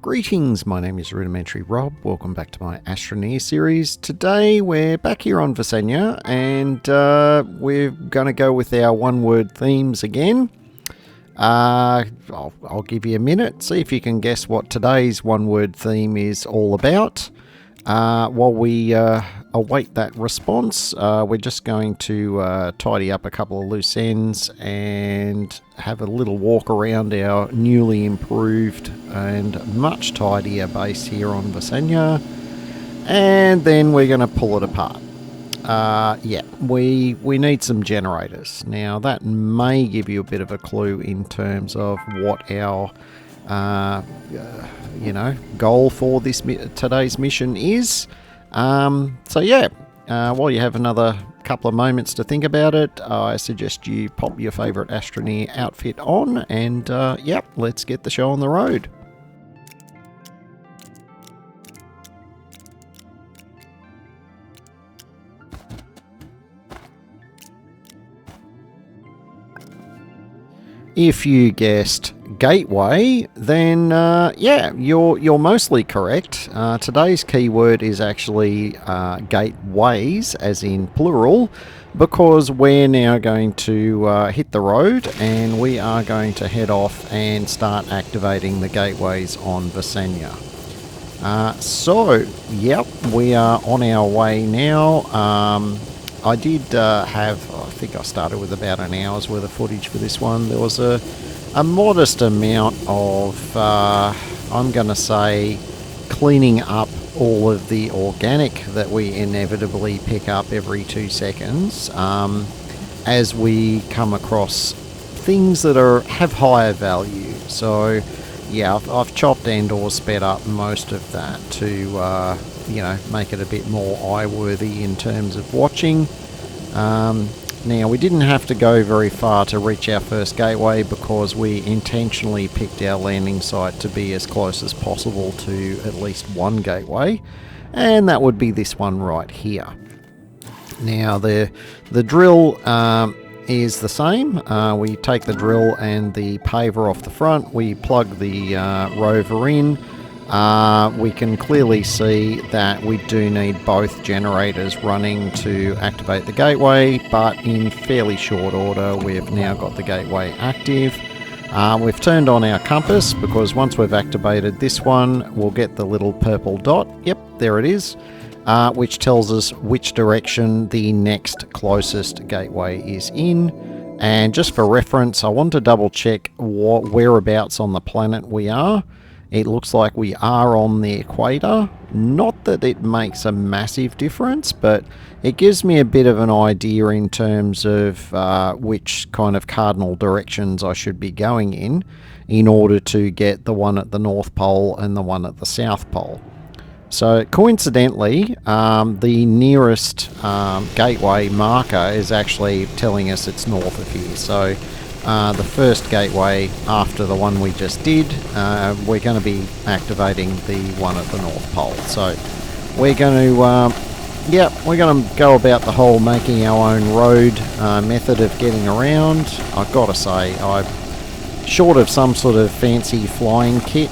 Greetings, my name is Rudimentary Rob. Welcome back to my Astroneer series. Today we're back here on Visenya and we're going to go with our one-word themes again. I'll give you a minute, see if you can guess what today's one-word theme is all about. While we await that response, we're just going to tidy up a couple of loose ends and have a little walk around our newly improved and much tidier base here on Visenya, and then we're going to pull it apart. We need some generators. Now that may give you a bit of a clue in terms of what our goal for today's mission is. While you have another couple of moments to think about it, I suggest you pop your favourite Astroneer outfit on and let's get the show on the road. If you guessed gateway, then you're mostly correct. Today's keyword is actually gateways, as in plural, because we're now going to hit the road and we are going to head off and start activating the gateways on Visenya. We are on our way now. I did I think I started with about an hour's worth of footage for this one. There was a modest amount of, I'm going to say, cleaning up all of the organic that we inevitably pick up every 2 seconds as we come across things that have higher value. So, yeah, I've chopped and or sped up most of that to make it a bit more eye-worthy in terms of watching. Now, we didn't have to go very far to reach our first gateway because we intentionally picked our landing site to be as close as possible to at least one gateway, and that would be this one right here. Now, the drill is the same. We take the drill and the paver off the front, we plug the rover in. We can clearly see that we do need both generators running to activate the gateway, but in fairly short order we've now got the gateway active. We've turned on our compass because once we've activated this one, we'll get the little purple dot. Yep, there it is, which tells us which direction the next closest gateway is in. And just for reference, I want to double check whereabouts on the planet we are. It looks like we are on the equator. Not that it makes a massive difference, but it gives me a bit of an idea in terms of which kind of cardinal directions I should be going in order to get the one at the North Pole and the one at the South Pole. So coincidentally, the nearest gateway marker is actually telling us it's north of here. So the first gateway after the one we just did, we're going to be activating the one at the North Pole. So we're going to go about the whole making our own road method of getting around. I've got to say, short of some sort of fancy flying kit,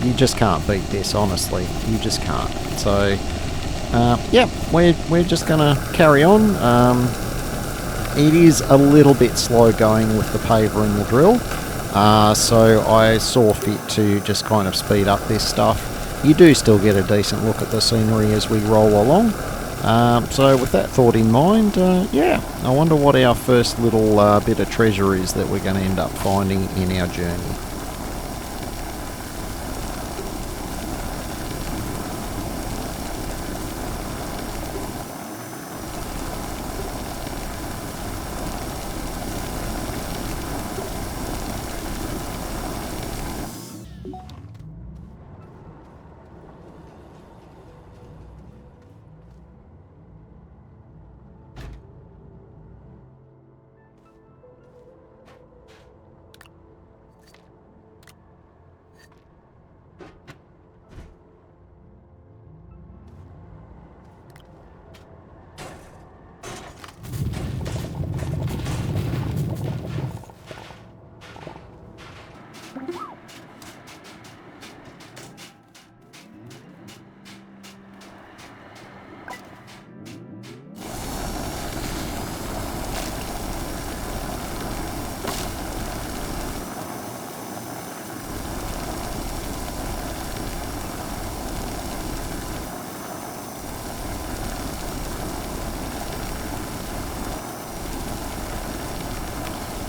you just can't beat this, honestly. You just can't. So we're just going to carry on. It is a little bit slow going with the paver and the drill, so I saw fit to just kind of speed up this stuff. You do still get a decent look at the scenery as we roll along. So with that thought in mind, I wonder what our first little bit of treasure is that we're going to end up finding in our journey.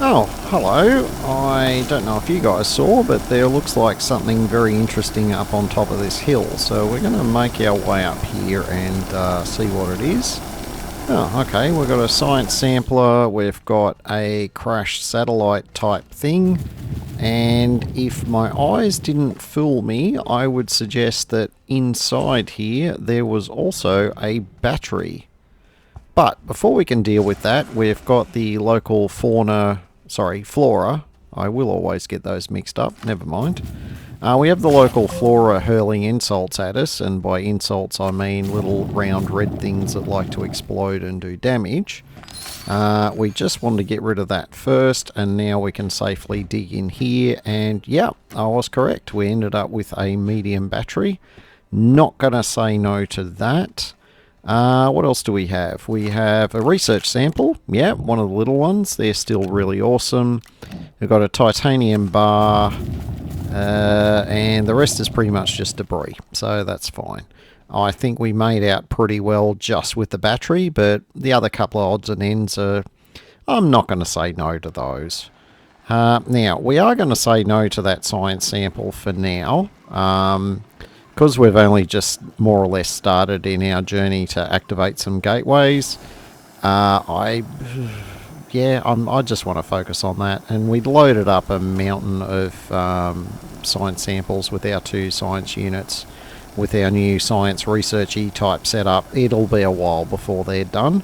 Oh, hello. I don't know if you guys saw, but there looks like something very interesting up on top of this hill. So we're going to make our way up here and see what it is. Oh, okay. We've got a science sampler. We've got a crashed satellite type thing. And if my eyes didn't fool me, I would suggest that inside here there was also a battery. But before we can deal with that, we've got the local flora. I will always get those mixed up, never mind. We have the local flora hurling insults at us, and by insults I mean little round red things that like to explode and do damage. We just wanted to get rid of that first, and now we can safely dig in here, and yeah, I was correct. We ended up with a medium battery. Not gonna say no to that. What else do we have? We have a research sample. Yeah, one of the little ones. They're still really awesome. We've got a titanium bar, and the rest is pretty much just debris, so that's fine. I think we made out pretty well just with the battery, but the other couple of odds and ends are... I'm not going to say no to those. Now, we are going to say no to that science sample for now. Because we've only just more or less started in our journey to activate some gateways, I just want to focus on that. And we loaded up a mountain of science samples with our 2 science units, with our new science researchy type setup. It'll be a while before they're done.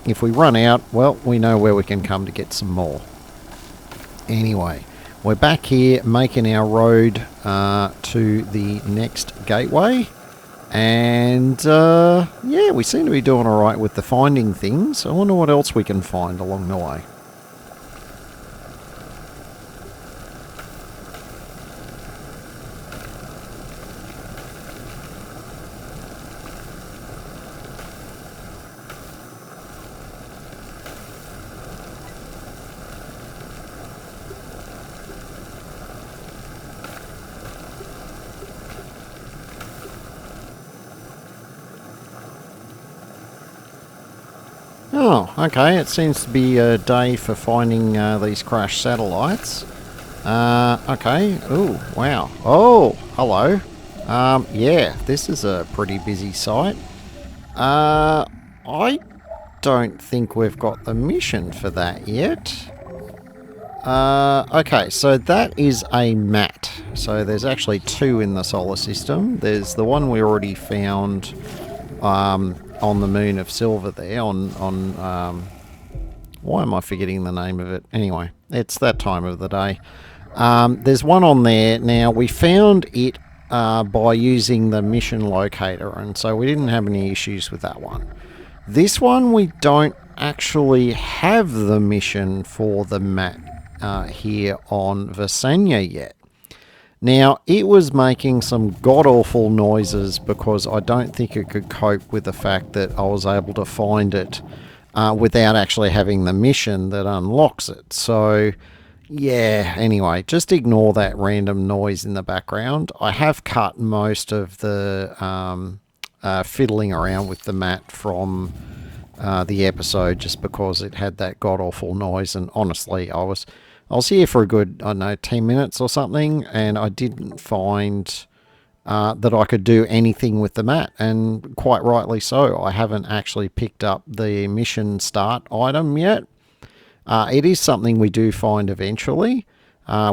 If we run out, well, we know where we can come to get some more. Anyway, we're back here making our road to the next gateway, and yeah, we seem to be doing alright with the finding things. I wonder what else we can find along the way. Oh, okay, it seems to be a day for finding these crashed satellites. Okay, ooh, wow. Oh, hello. Yeah, this is a pretty busy site. I don't think we've got the mission for that yet. Okay, so that is a mat. So there's actually 2 in the solar system. There's the one we already found on the moon of Silver there, why am I forgetting the name of it? Anyway, it's that time of the day. There's one on there. Now, we found it by using the mission locator, and so we didn't have any issues with that one. This one, we don't actually have the mission for the mat here on Vasanya yet. Now, it was making some god-awful noises because I don't think it could cope with the fact that I was able to find it without actually having the mission that unlocks it. So, yeah, anyway, just ignore that random noise in the background. I have cut most of the fiddling around with the mat from the episode just because it had that god-awful noise, and honestly, I was here for a good, I don't know, 10 minutes or something, and I didn't find that I could do anything with the mat, and quite rightly so. I haven't actually picked up the mission start item yet. It is something we do find eventually,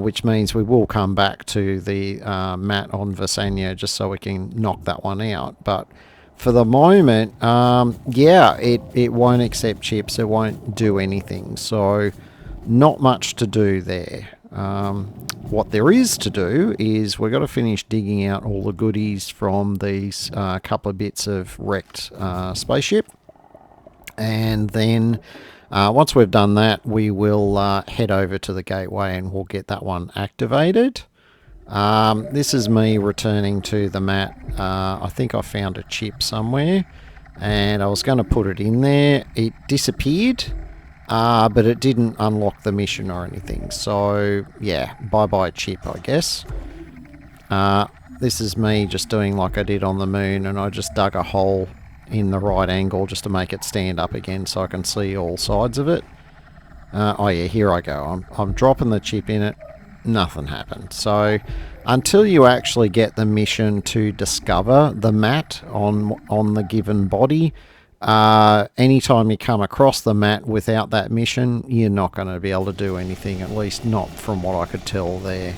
which means we will come back to the mat on Vasanya just so we can knock that one out. But for the moment, yeah, it won't accept chips. It won't do anything. So not much to do there. What there is to do is we've got to finish digging out all the goodies from these couple of bits of wrecked spaceship. And then once we've done that, we will head over to the gateway and we'll get that one activated. This is me returning to the mat. I think I found a chip somewhere and I was going to put it in there. It disappeared. But it didn't unlock the mission or anything. So, yeah, bye-bye chip, I guess. This is me just doing like I did on the moon, and I just dug a hole in the right angle just to make it stand up again so I can see all sides of it. Oh yeah, here I go. I'm dropping the chip in it. Nothing happened. So until you actually get the mission to discover the mat on the given body, anytime you come across the mat without that mission, you're not going to be able to do anything, at least not from what I could tell there.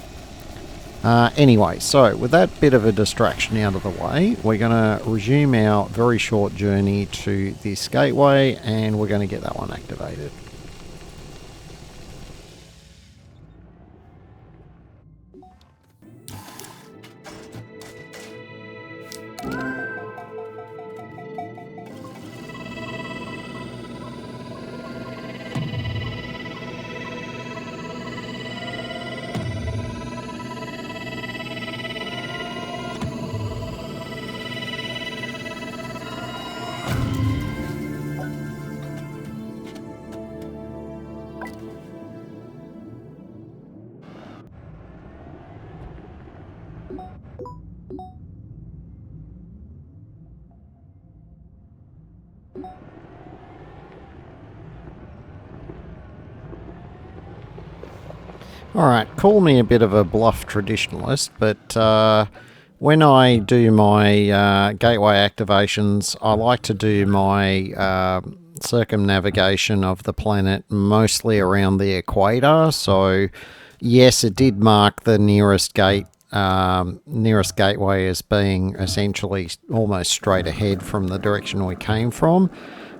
Anyway, so with that bit of a distraction out of the way, we're going to resume our very short journey to this gateway, and we're going to get that one activated. Alright, call me a bit of a bluff traditionalist, but when I do my gateway activations, I like to do my circumnavigation of the planet mostly around the equator. So, yes, it did mark the nearest nearest gateway as being essentially almost straight ahead from the direction we came from.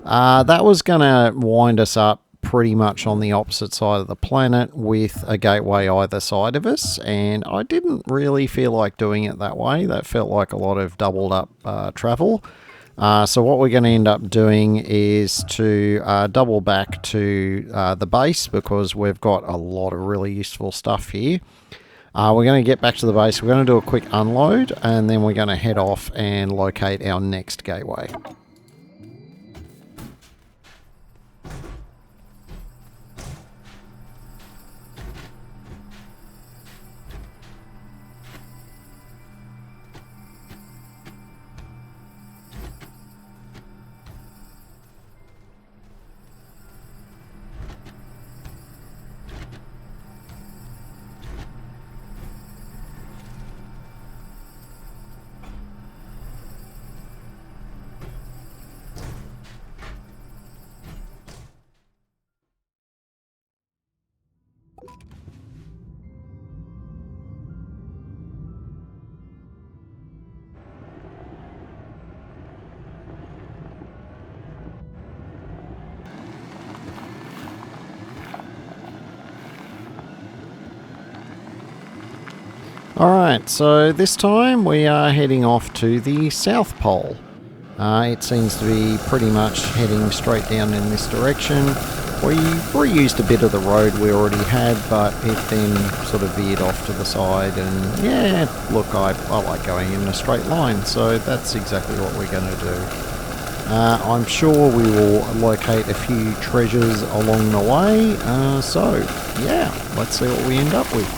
That was going to wind us up pretty much on the opposite side of the planet with a gateway either side of us, and I didn't really feel like doing it that way. That felt like a lot of doubled up travel. So what we're going to end up doing is to double back to the base, because we've got a lot of really useful stuff here. We're going to get back to the base, we're going to do a quick unload, and then we're going to head off and locate our next gateway. Alright, so this time we are heading off to the South Pole. It seems to be pretty much heading straight down in this direction. We reused a bit of the road we already had, but it then sort of veered off to the side, and yeah, look, I like going in a straight line, so that's exactly what we're going to do. I'm sure we will locate a few treasures along the way, so yeah, let's see what we end up with.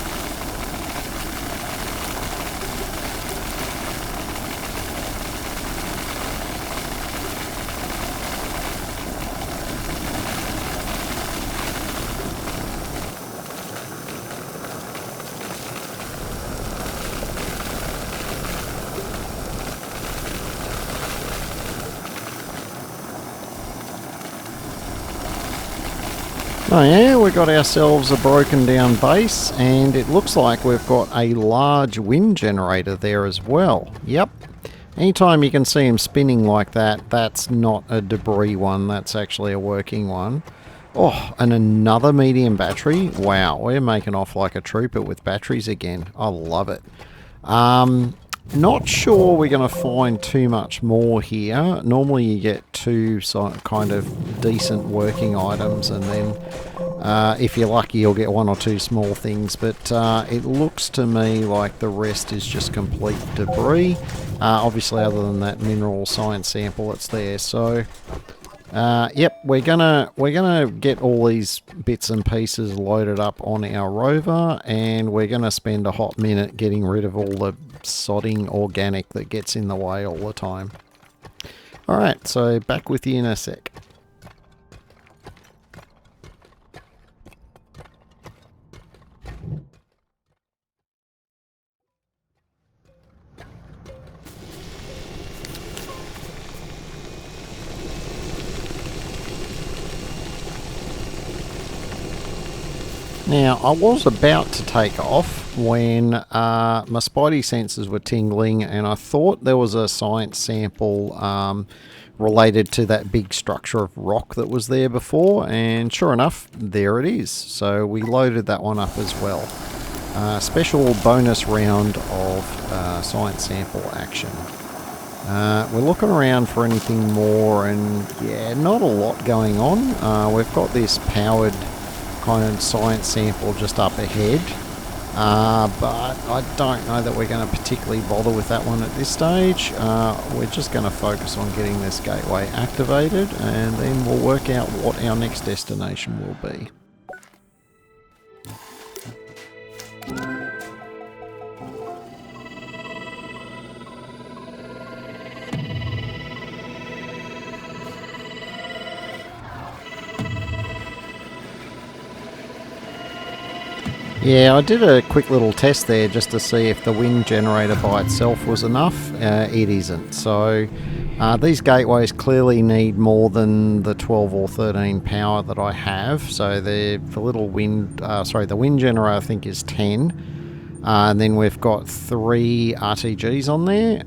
Oh yeah, we got ourselves a broken down base, and it looks like we've got a large wind generator there as well. Yep. Anytime you can see them spinning like that, that's not a debris one, that's actually a working one. Oh, and another medium battery. Wow, we're making off like a trooper with batteries again. I love it. Not sure we're going to find too much more here. Normally you get two kind of decent working items, and then if you're lucky you'll get one or two small things, but it looks to me like the rest is just complete debris. Obviously other than that mineral science sample that's there. So yep, we're gonna get all these bits and pieces loaded up on our rover, and we're gonna spend a hot minute getting rid of all the sodding organic that gets in the way all the time. Alright, so back with you in a sec. Now, I was about to take off when my spidey senses were tingling, and I thought there was a science sample related to that big structure of rock that was there before, and sure enough, there it is. So we loaded that one up as well. Special bonus round of science sample action. We're looking around for anything more, and yeah, not a lot going on. We've got this powered kind of science sample just up ahead, but I don't know that we're going to particularly bother with that one at this stage. We're just going to focus on getting this gateway activated, and then we'll work out what our next destination will be. Yeah, I did a quick little test there just to see if the wind generator by itself was enough. It isn't. So these gateways clearly need more than the 12 or 13 power that I have. So the little wind, the wind generator I think is 10. And then we've got 3 RTGs on there.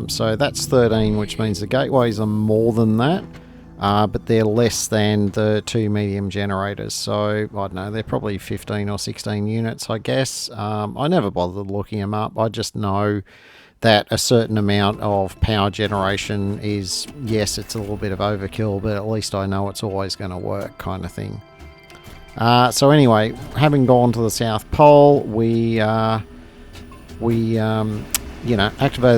So that's 13, which means the gateways are more than that. But they're less than the 2 medium generators, so I don't know, they're probably 15 or 16 units, I guess. I never bothered looking them up. I just know that a certain amount of power generation is, yes, it's a little bit of overkill, but at least I know it's always going to work, kind of thing. So anyway, having gone to the South Pole, we activated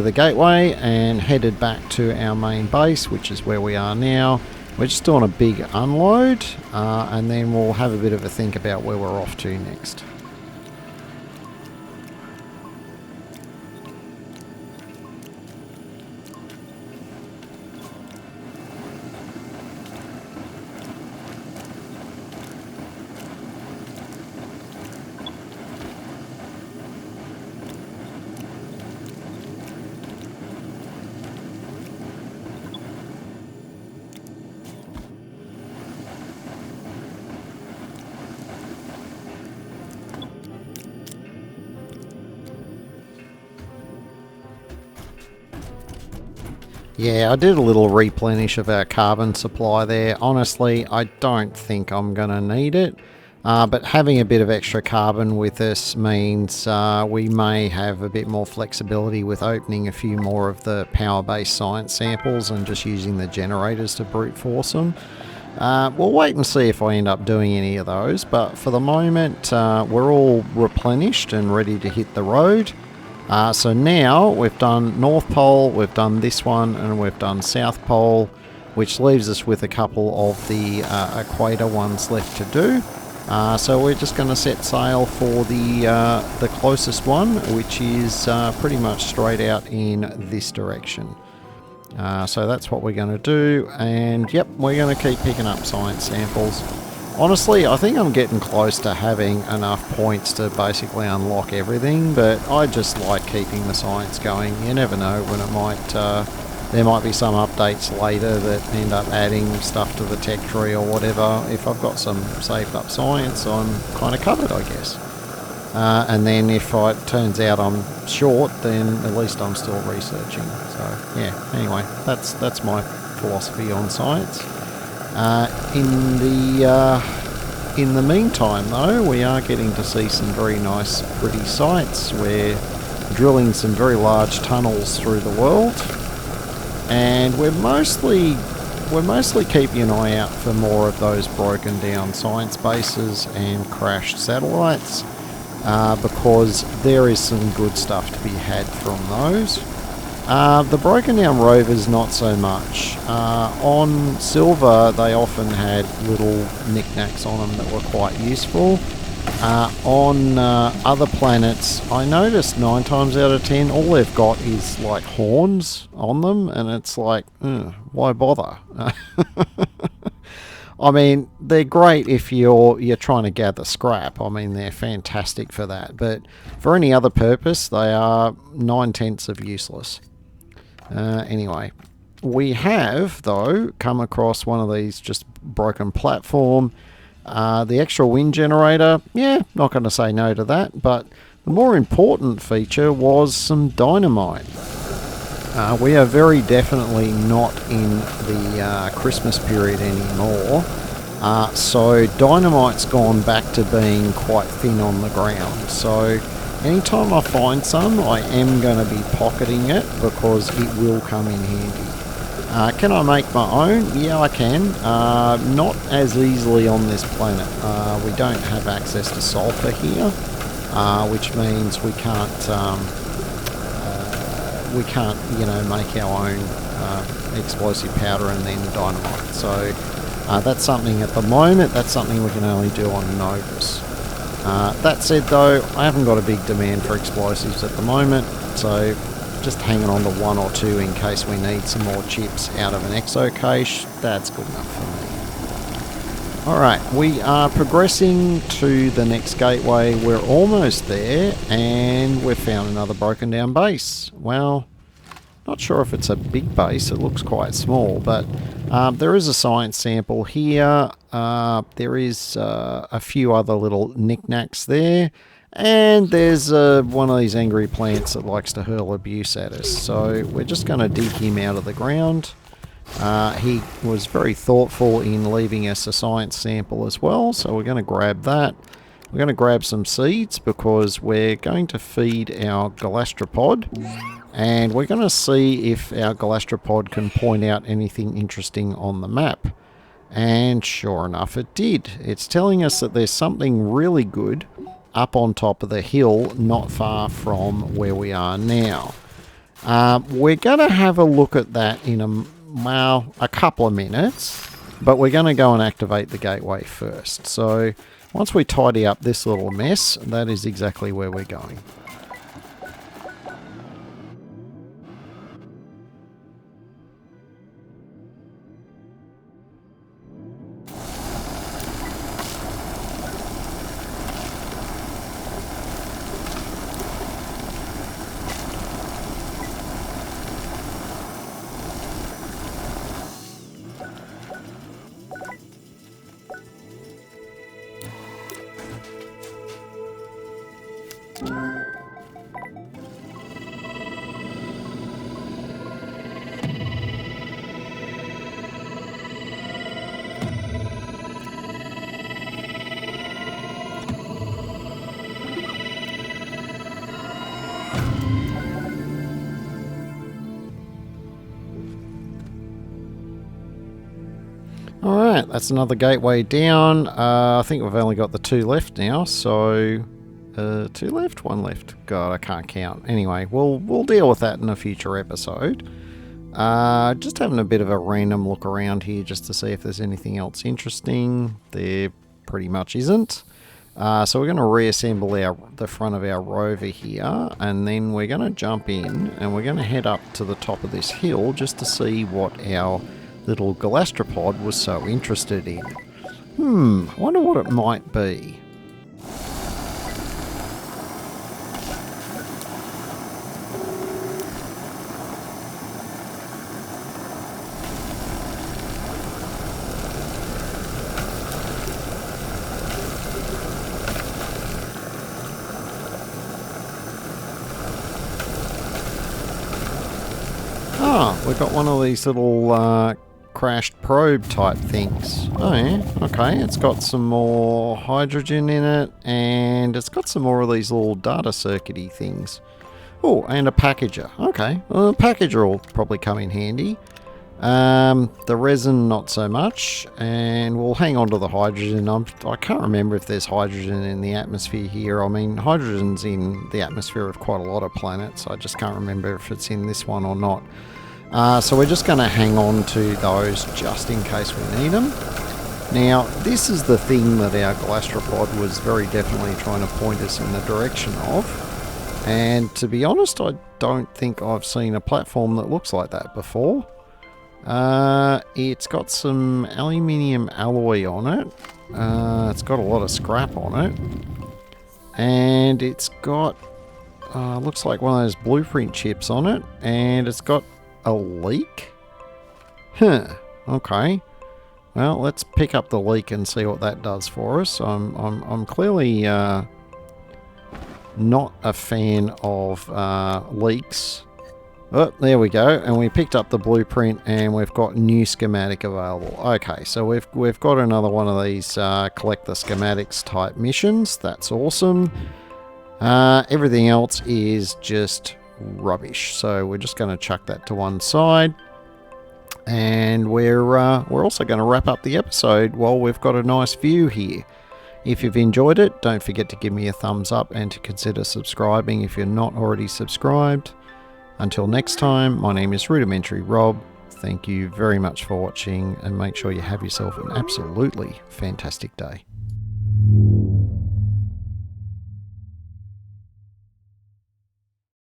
the gateway and headed back to our main base, which is where we are now. We're just doing a big unload, and then we'll have a bit of a think about where we're off to next. Yeah, I did a little replenish of our carbon supply there. Honestly, I don't think I'm going to need it. But having a bit of extra carbon with us means we may have a bit more flexibility with opening a few more of the power-based science samples and just using the generators to brute force them. We'll wait and see if I end up doing any of those, but for the moment we're all replenished and ready to hit the road. So now we've done North Pole, we've done this one, and we've done South Pole, which leaves us with a couple of the equator ones left to do. So we're just going to set sail for the closest one, which is pretty much straight out in this direction. So that's what we're going to do, and yep, we're going to keep picking up science samples. Honestly, I think I'm getting close to having enough points to basically unlock everything, but I just like keeping the science going. You never know when it might, there might be some updates later that end up adding stuff to the tech tree or whatever. If I've got some saved up science, I'm kind of covered, I guess. And then if it turns out I'm short, then at least I'm still researching. So yeah, anyway, that's my philosophy on science. In the meantime, though, we are getting to see some very nice, pretty sights. We're drilling some very large tunnels through the world, and we're mostly keeping an eye out for more of those broken down science bases and crashed satellites, because there is some good stuff to be had from those. The broken down rovers, not so much. On Silver, they often had little knickknacks on them that were quite useful. On other planets, I noticed 9 times out of 10, all they've got is like horns on them, and it's like, why bother? I mean, they're great if you're trying to gather scrap. I mean, they're fantastic for that. But for any other purpose, they are 9/10 of useless. Anyway, we have, though, come across one of these just broken platform. The extra wind generator, yeah, not going to say no to that, but the more important feature was some dynamite. We are very definitely not in the Christmas period anymore, so dynamite's gone back to being quite thin on the ground. So anytime I find some, I am going to be pocketing it because it will come in handy. Can I make my own? Yeah, I can. Not as easily on this planet. We don't have access to sulfur here, which means we can't, make our own explosive powder and then dynamite. So that's something at the moment. That's something we can only do on Novus. That said, though, I haven't got a big demand for explosives at the moment, so just hanging on to one or two in case we need some more chips out of an exo cache. That's good enough for me. Alright, we are progressing to the next gateway. We're almost there, and we've found another broken down base. Well, not sure if it's a big base. It looks quite small, but there is a science sample here. There is a few other little knickknacks there. And there's one of these angry plants that likes to hurl abuse at us. So we're just going to dig him out of the ground. He was very thoughtful in leaving us a science sample as well. So we're going to grab that. We're going to grab some seeds because we're going to feed our galastropod. And we're going to see if our galastropod can point out anything interesting on the map. And sure enough, it did. It's telling us that there's something really good up on top of the hill, not far from where we are now. We're going to have a look at that in a couple of minutes, but we're going to go and activate the gateway first. So once we tidy up this little mess, that is exactly where we're going. Alright, that's another gateway down. I think we've only got the two left now, so... two left? One left. God, I can't count. Anyway, we'll deal with that in a future episode. Just having a bit of a random look around here just to see if there's anything else interesting. There pretty much isn't. So we're going to reassemble the front of our rover here, and then we're going to jump in and we're going to head up to the top of this hill just to see what our little galastropod was so interested in. I wonder what it might be. We've got one of these little crashed probe type things. Oh yeah, okay. It's got some more hydrogen in it, and it's got some more of these little data circuity things. Oh, and a packager. Okay, well, the packager will probably come in handy. The resin, not so much, and we'll hang on to the hydrogen. I can't remember if there's hydrogen in the atmosphere here. I mean, hydrogen's in the atmosphere of quite a lot of planets. I just can't remember if it's in this one or not. So we're just going to hang on to those just in case we need them. Now, this is the thing that our galastropod was very definitely trying to point us in the direction of. And to be honest, I don't think I've seen a platform that looks like that before. It's got some aluminium alloy on it. It's got a lot of scrap on it. And it's got, looks like one of those blueprint chips on it. And it's got a leak? Huh, okay. Well, let's pick up the leak and see what that does for us. I'm clearly not a fan of leaks. Oh, there we go, and we picked up the blueprint, and we've got new schematic available. Okay, so we've got another one of these collect the schematics type missions. That's awesome. Everything else is just rubbish, so we're just going to chuck that to one side, and we're also going to wrap up the episode while we've got a nice view here. If you've enjoyed it, don't forget to give me a thumbs up and to consider subscribing if you're not already subscribed. Until next time, my name is Rudimentary Rob. Thank you very much for watching, and make sure you have yourself an absolutely fantastic day.